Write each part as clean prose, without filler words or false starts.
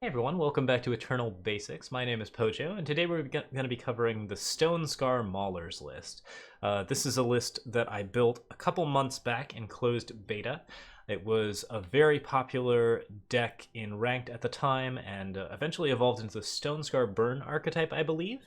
Hey everyone, welcome back to Eternal Basics. My name is Pojo, and today we're going to be covering the Stonescar Maulers list. This is a list that I built a couple months back in closed beta. It was a very popular deck in Ranked at the time, and eventually evolved into the Stonescar Burn archetype, I believe.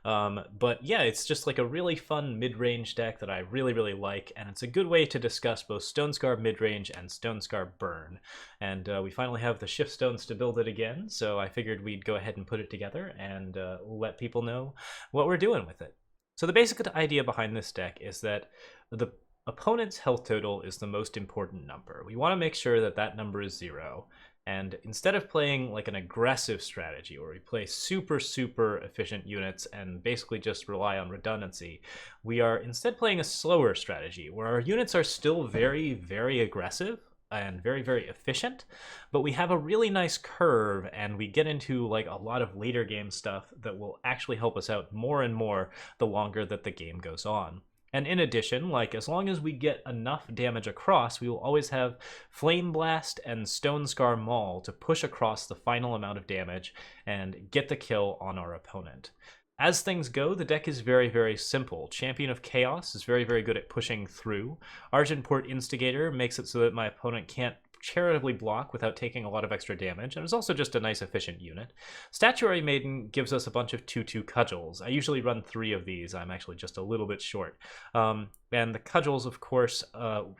But yeah, it's just like a really fun mid-range deck that I really like, and it's a good way to discuss both Stonescar mid-range and Stonescar Burn. And we finally have the shift stones to build it again, so I figured we'd go ahead and put it together and let people know what we're doing with it. So the basic idea behind this deck is that the opponent's health total is the most important number. We want to make sure that that number is 0. And instead of playing like an aggressive strategy where we play super efficient units and basically just rely on redundancy, we are instead playing a slower strategy where our units are still very aggressive and very efficient, but we have a really nice curve and we get into like a lot of later game stuff that will actually help us out more and more the longer that the game goes on. And in addition, like as long as we get enough damage across, we will always have Flame Blast and Stonescar Maul to push across the final amount of damage and get the kill on our opponent. As things go, the deck is very simple. Champion of Chaos is very good at pushing through. Argenport Instigator makes it so that my opponent can't charitably block without taking a lot of extra damage, and it's also just a nice efficient unit. Statuary Maiden gives us a bunch of 2/2 cudgels. I usually run 3 of these. I'm actually just a little bit short. And the cudgels, of course,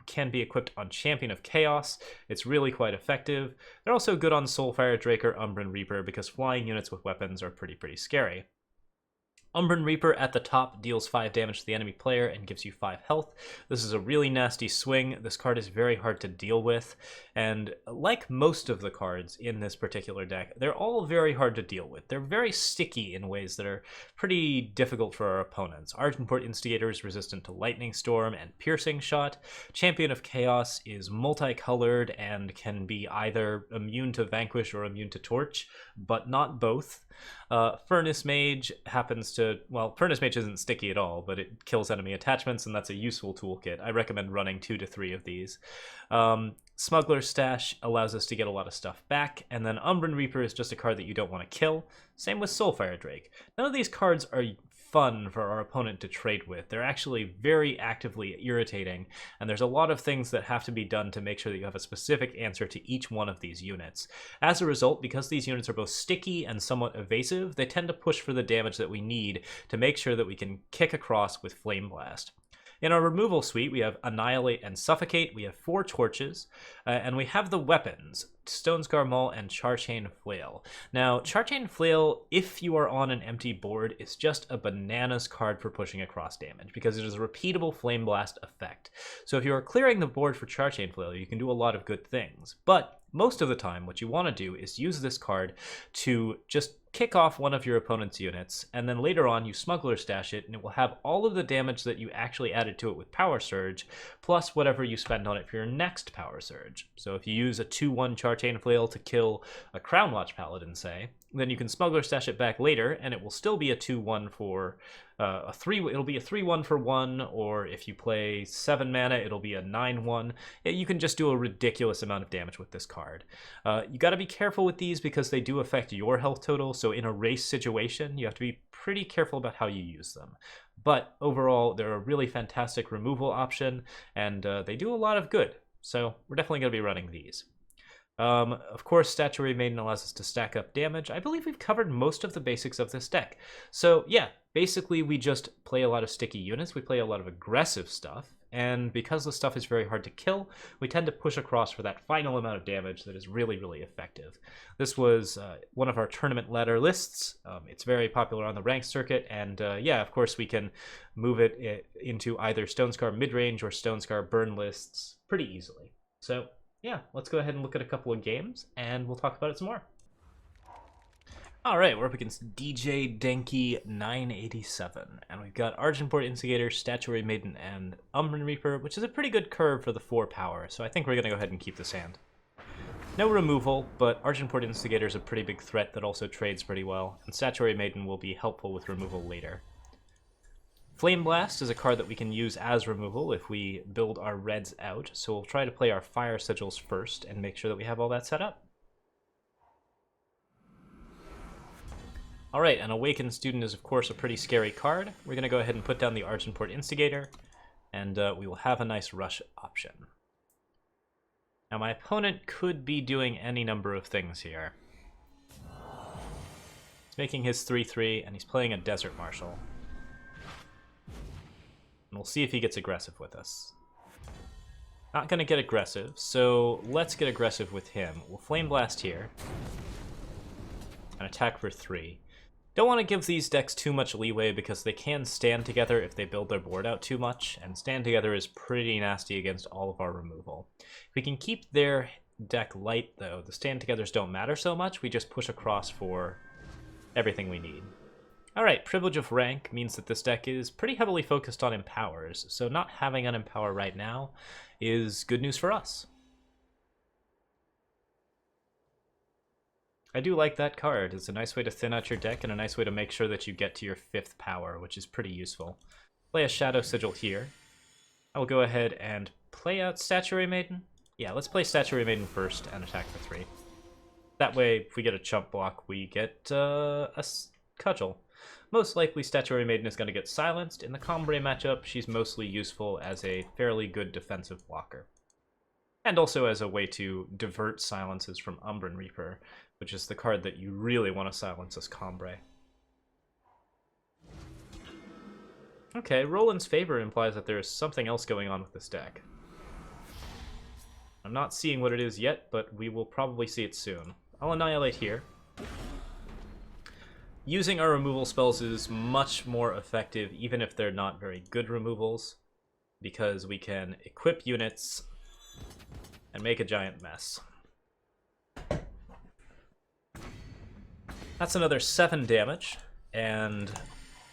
can be equipped on Champion of Chaos. It's really quite effective. They're also good on Soulfire Drake or Umbran Reaper because flying units with weapons are pretty scary. Umbran Reaper at the top deals 5 damage to the enemy player and gives you 5 health. This is a really nasty swing. This card is very hard to deal with, and like most of the cards in this particular deck, they're all very hard to deal with. They're very sticky in ways that are pretty difficult for our opponents. Argenport Instigator is resistant to Lightning Storm and Piercing Shot. Champion of Chaos is multicolored and can be either immune to Vanquish or immune to Torch, but not both. Furnace Mage happens to, well, Furnace Mage isn't sticky at all, but it kills enemy attachments, and that's a useful toolkit. I recommend running 2 to 3 of these. Smuggler Stash allows us to get a lot of stuff back, and then Umbran Reaper is just a card that you don't want to kill. Same with Soulfire Drake. None of these cards are fun for our opponent to trade with. They're actually very actively irritating, and there's a lot of things that have to be done to make sure that you have a specific answer to each one of these units. As a result, because these units are both sticky and somewhat evasive, they tend to push for the damage that we need to make sure that we can kick across with Flame Blast. In our removal suite, we have Annihilate and Suffocate, we have 4 torches, and we have the weapons, Stonescar Maul and Charchain Flail. Now, Charchain Flail, if you are on an empty board, is just a bananas card for pushing across damage, because it is a repeatable Flame Blast effect. So if you are clearing the board for Charchain Flail, you can do a lot of good things. But most of the time, what you want to do is use this card to just kick off one of your opponent's units, and then later on you Smuggler Stash it, and it will have all of the damage that you actually added to it with Power Surge, plus whatever you spend on it for your next Power Surge. So if you use a 2/1 Charchain Flail to kill a Crown Watch Paladin, say, then you can Smuggler Stash it back later, and it will still be a 2/1 for it'll be a 3/1 for 1, or if you play 7 mana, it'll be a 9/1. You can just do a ridiculous amount of damage with this card. You got to be careful with these because they do affect your health total, so in a race situation, you have to be pretty careful about how you use them. But overall, they're a really fantastic removal option, and they do a lot of good, so we're definitely going to be running these. Of course, Statuary Maiden allows us to stack up damage. I believe we've covered most of the basics of this deck. So yeah, basically we just play a lot of sticky units, we play a lot of aggressive stuff, and because the stuff is very hard to kill, we tend to push across for that final amount of damage that is really effective. This was one of our tournament ladder lists. It's very popular on the ranked circuit, and yeah, of course we can move it into either Stonescar midrange or Stonescar burn lists pretty easily. So yeah, let's go ahead and look at a couple of games, and we'll talk about it some more. All right, we're up against DJ Denki 987, and we've got Argenport Instigator, Statuary Maiden, and Umbran Reaper, which is a pretty good curve for the 4 power, so I think we're going to go ahead and keep this hand. No removal, but Argenport Instigator is a pretty big threat that also trades pretty well, and Statuary Maiden will be helpful with removal later. Flame Blast is a card that we can use as removal if we build our reds out, so we'll try to play our fire sigils first and make sure that we have all that set up. Alright, an Awakened Student is of course a pretty scary card. We're going to go ahead and put down the Argenport Instigator, and we will have a nice rush option. Now my opponent could be doing any number of things here. He's making his 3/3, and he's playing a Desert Marshal. And we'll see if he gets aggressive with us. Not going to get aggressive, so let's get aggressive with him. We'll Flame Blast here, and attack for 3. Don't want to give these decks too much leeway because they can stand together if they build their board out too much, and stand together is pretty nasty against all of our removal. If we can keep their deck light though, the stand togethers don't matter so much, we just push across for everything we need. Alright, Privilege of Rank means that this deck is pretty heavily focused on Empowers, so not having an Empower right now is good news for us. I do like that card. It's a nice way to thin out your deck and a nice way to make sure that you get to your 5th power, which is pretty useful. Play a Shadow Sigil here. I will go ahead and play out Statuary Maiden. Yeah, let's play Statuary Maiden first and attack for 3. That way, if we get a chump block, we get a Cudgel. Most likely Statuary Maiden is going to get silenced. In the Combre matchup, she's mostly useful as a fairly good defensive blocker. And also as a way to divert silences from Umbran Reaper, which is the card that you really want to silence as Combre. Okay, Roland's Favor implies that there is something else going on with this deck. I'm not seeing what it is yet, but we will probably see it soon. I'll Annihilate here. Using our removal spells is much more effective, even if they're not very good removals, because we can equip units and make a giant mess. That's another 7 damage, and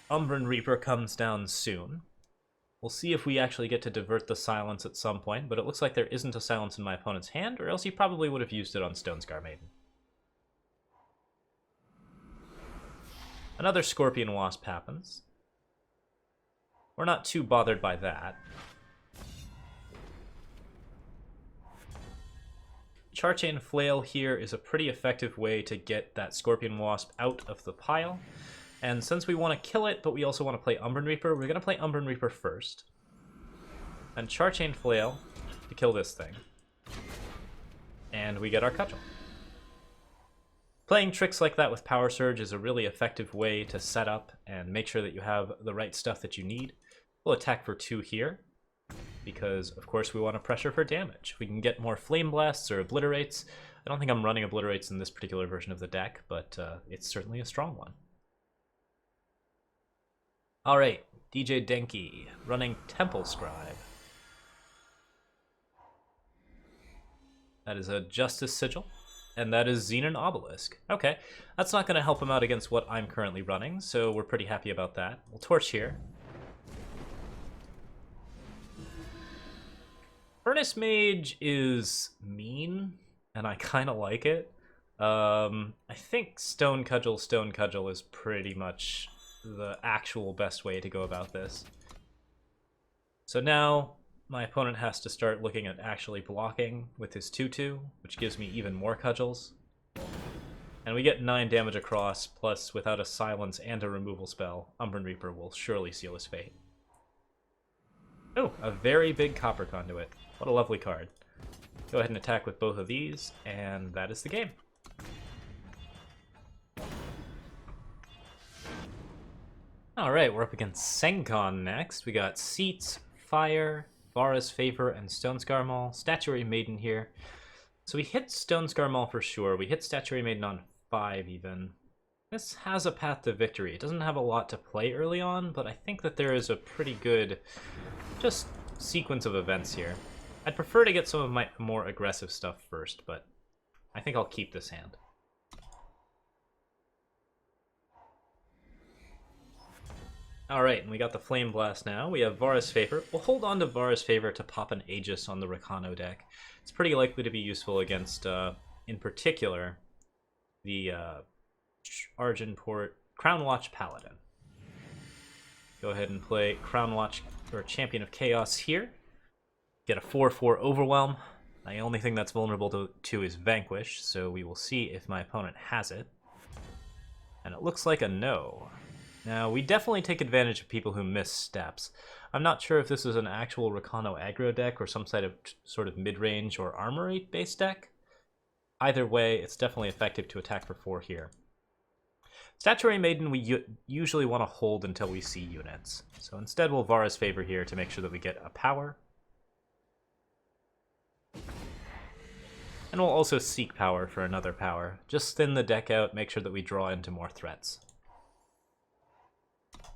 Umbran Reaper comes down soon. We'll see if we actually get to divert the silence at some point, but it looks like there isn't a silence in my opponent's hand, or else he probably would have used it on Stonescar Maiden. Another Scorpion Wasp happens. We're not too bothered by that. Charchain Flail here is a pretty effective way to get that Scorpion Wasp out of the pile. And since we want to kill it, but we also want to play Umbran Reaper, we're going to play Umbran Reaper first. And Charchain Flail to kill this thing. And we get our Cudgel. Playing tricks like that with Power Surge is a really effective way to set up and make sure that you have the right stuff that you need. We'll attack for 2 here, because of course we want to pressure for damage. We can get more Flame Blasts or Obliterates. I don't think I'm running Obliterates in this particular version of the deck, but it's certainly a strong one. Alright, DJ Denki, running Temple Scribe. That is a Justice Sigil, and that is Xenon Obelisk. Okay, that's not going to help him out against what I'm currently running, so we're pretty happy about that. We'll Torch here. Furnace Mage is mean, and I kind of like it. I think Stone Cudgel is pretty much the actual best way to go about this. So now my opponent has to start looking at actually blocking with his 2/2, which gives me even more Cudgels. And we get 9 damage across, plus without a silence and a removal spell, Umbran Reaper will surely seal his fate. Oh, a very big Copper Conduit. What a lovely card. Go ahead and attack with both of these, and that is the game. Alright, we're up against Sangon next. We got Seats, Fire, Vara's Favor, and Stonescar Maul. Statuary Maiden here. So we hit Stonescar Maul for sure. We hit Statuary Maiden on 5 even. This has a path to victory. It doesn't have a lot to play early on, but I think that there is a pretty good just sequence of events here. I'd prefer to get some of my more aggressive stuff first, but I think I'll keep this hand. Alright, and we got the Flame Blast now. We have Vara's Favor. We'll hold on to Vara's Favor to pop an Aegis on the Rakano deck. It's pretty likely to be useful against, in particular, the Argenport Crown Watch Paladin. Go ahead and play Crown Watch, or Champion of Chaos here. Get a 4/4 Overwhelm. The only thing that's vulnerable to is Vanquish, so we will see if my opponent has it. And it looks like a no. Now, we definitely take advantage of people who miss steps. I'm not sure if this is an actual Rakano aggro deck or some sort of mid-range or armory-based deck. Either way, it's definitely effective to attack for 4 here. Statuary Maiden we usually want to hold until we see units. So instead we'll Vara's Favor here to make sure that we get a power. And we'll also seek power for another power. Just thin the deck out, make sure that we draw into more threats.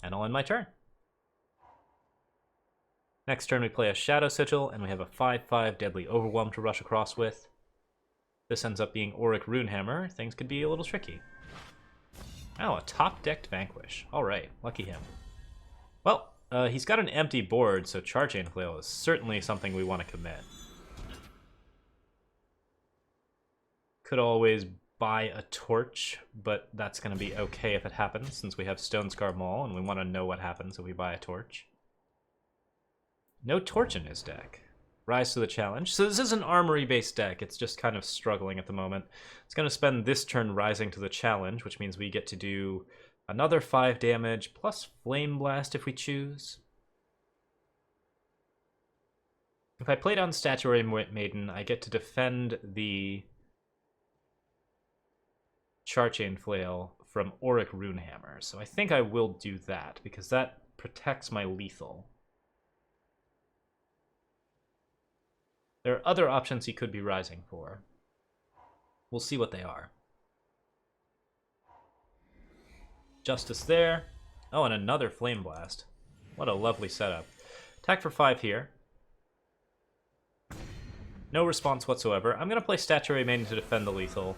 And I'll end my turn. Next turn we play a Shadow Sigil, and we have a 5/5 Deadly Overwhelm to rush across with. This ends up being Auric Runehammer. Things could be a little tricky. Oh, a top-decked Vanquish. Alright, lucky him. Well, he's got an empty board, so Charchain Flail is certainly something we want to commit. Could always buy a torch, but that's going to be okay if it happens, since we have Stonescar Maul, and we want to know what happens if we buy a torch. No torch in his deck. Rise to the challenge. So this is an armory-based deck. It's just kind of struggling at the moment. It's going to spend this turn rising to the challenge, which means we get to do another 5 damage, plus Flame Blast if we choose. If I play down Statuary Maiden, I get to defend the Charchain Flail from Auric Runehammer. So I think I will do that, because that protects my lethal. There are other options he could be rising for. We'll see what they are. Justice there. Oh, and another Flame Blast. What a lovely setup. Attack for 5 here. No response whatsoever. I'm going to play Statuary Maiden to defend the lethal.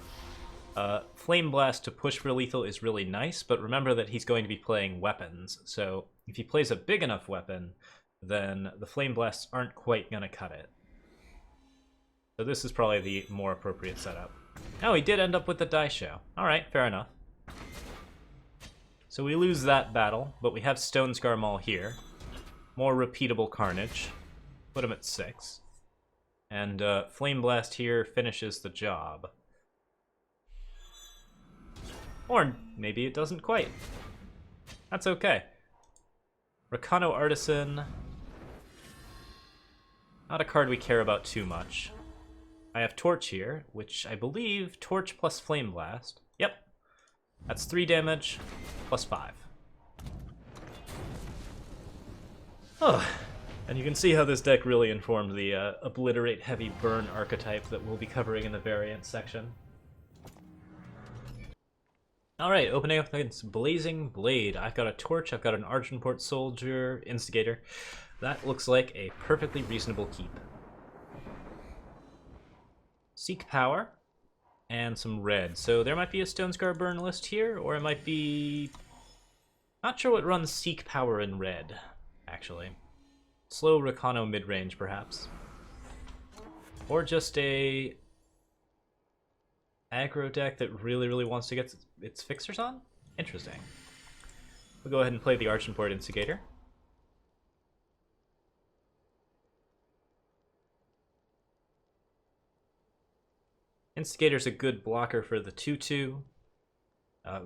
Flame Blast to push for lethal is really nice, but remember that he's going to be playing weapons. So if he plays a big enough weapon, then the Flame Blasts aren't quite going to cut it. So this is probably the more appropriate setup. Oh, he did end up with the die show. Alright, fair enough. So we lose that battle, but we have Stonescar Maul here. More repeatable carnage. Put him at 6. And Flame Blast here finishes the job. Or maybe it doesn't quite. That's okay. Rakano Artisan. Not a card we care about too much. I have Torch here, which I believe Torch plus Flame Blast. Yep. That's 3 damage, plus 5. Oh, and you can see how this deck really informed the Obliterate Heavy Burn archetype that we'll be covering in the variant section. Alright, opening up against Blazing Blade. I've got a Torch, I've got an Argenport Soldier, Instigator. That looks like a perfectly reasonable keep. Seek Power, and some red. So there might be a Stonescar Burn list here, or it might be... Not sure what runs Seek Power in red, actually. Slow Rakano mid-range, perhaps. Or just a aggro deck that really wants to get its fixers on? Interesting. We'll go ahead and play the Argenport Instigator. Instigator's a good blocker for the 2/2.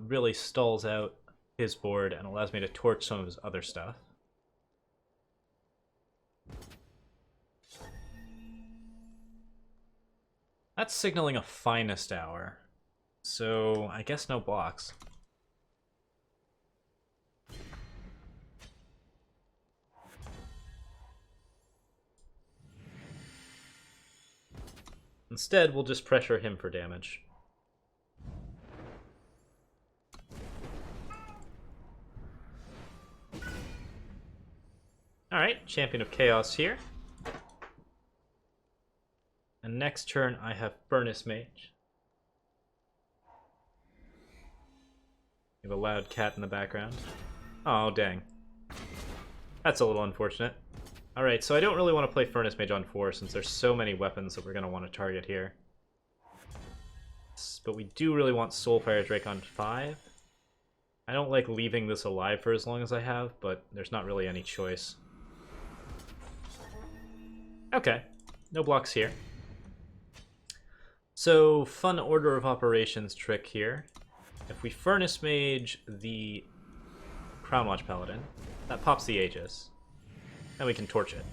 Really stalls out his board and allows me to torch some of his other stuff. That's signaling a Finest Hour, so I guess no blocks. Instead, we'll just pressure him for damage. Alright, Champion of Chaos here. And next turn I have Furnace Mage. You have a loud cat in the background. Oh, dang. That's a little unfortunate. Alright, so I don't really want to play Furnace Mage on 4 since there's so many weapons that we're going to want to target here. But we do really want Soulfire Drake on 5. I don't like leaving this alive for as long as I have, but there's not really any choice. Okay, no blocks here. So, fun order of operations trick here. If we Furnace Mage the Crown Watch Paladin, that pops the Aegis. And we can torch it.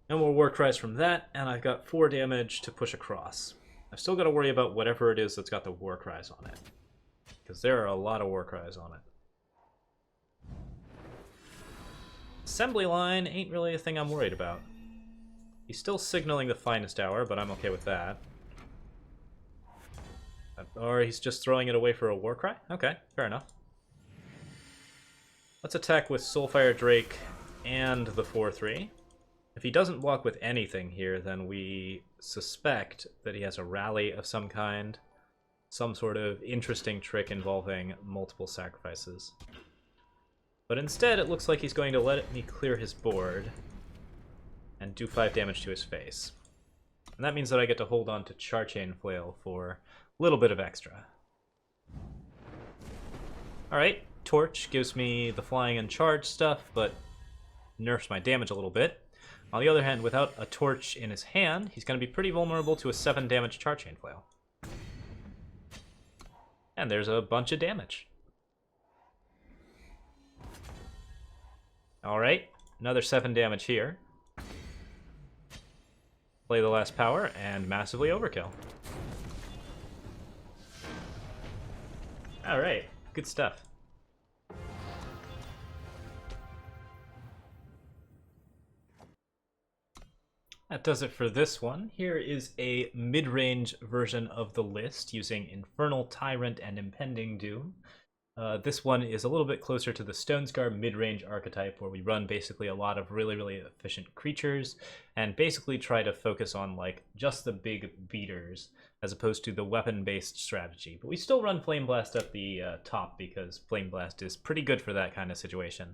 And we'll Warcries from that, and I've got 4 damage to push across. I've still got to worry about whatever it is that's got the Warcries on it, because there are a lot of Warcries on it. Assembly line ain't really a thing I'm worried about. He's still signaling the Finest Hour, but I'm okay with that. Or he's just throwing it away for a Warcry? Okay, fair enough. Let's attack with Soulfire Drake and the 4/3. If he doesn't block with anything here, then we suspect that he has a rally of some kind. Some sort of interesting trick involving multiple sacrifices. But instead, it looks like he's going to let me clear his board and do 5 damage to his face. And that means that I get to hold on to Charchain Flail for a little bit of extra. Alright, Torch gives me the flying and charge stuff, but nerfs my damage a little bit. On the other hand, without a Torch in his hand, he's going to be pretty vulnerable to a 7 damage Charchain Flail. And there's a bunch of damage. Alright, another 7 damage here. Play the last power, and massively overkill. Alright, good stuff. That does it for this one. Here is a mid-range version of the list using Infernal Tyrant and Impending Doom. This one is a little bit closer to the Stonescar mid-range archetype, where we run basically a lot of really efficient creatures and basically try to focus on like just the big beaters as opposed to the weapon-based strategy. But we still run Flame Blast at the top because Flame Blast is pretty good for that kind of situation.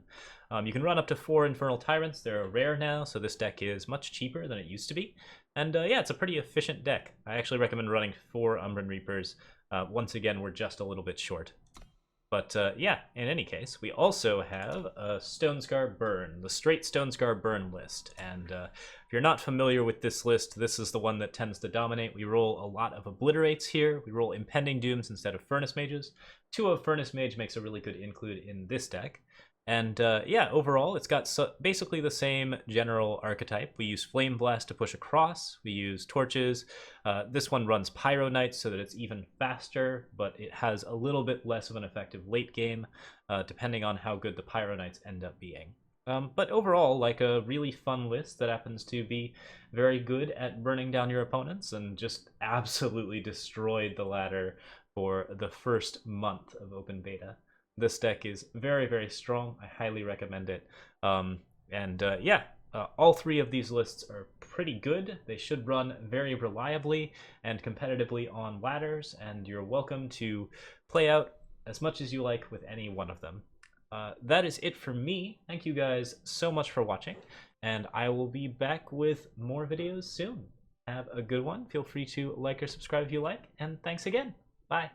You can run up to 4 Infernal Tyrants. They're rare now, so this deck is much cheaper than it used to be. And yeah, it's a pretty efficient deck. I actually recommend running 4 Umbran Reapers. Once again, we're just a little bit short. But yeah, in any case, we also have a Stonescar Burn, the straight Stonescar Burn list. And if you're not familiar with this list, this is the one that tends to dominate. We roll a lot of Obliterates here. We roll Impending Dooms instead of Furnace Mages. 2 of Furnace Mage makes a really good include in this deck. And yeah, overall, it's got basically the same general archetype. We use Flame Blast to push across. We use Torches. This one runs Pyro Knights so that it's even faster, but it has a little bit less of an effective late game, depending on how good the Pyro Knights end up being. But overall, like a really fun list that happens to be very good at burning down your opponents and just absolutely destroyed the ladder for the first month of open beta. This deck is very strong. I highly recommend it. Yeah, all 3 of these lists are pretty good. They should run very reliably and competitively on ladders, and you're welcome to play out as much as you like with any one of them. That is it for me. Thank you guys so much for watching, and I will be back with more videos soon. Have a good one. Feel free to like or subscribe if you like, and thanks again. Bye.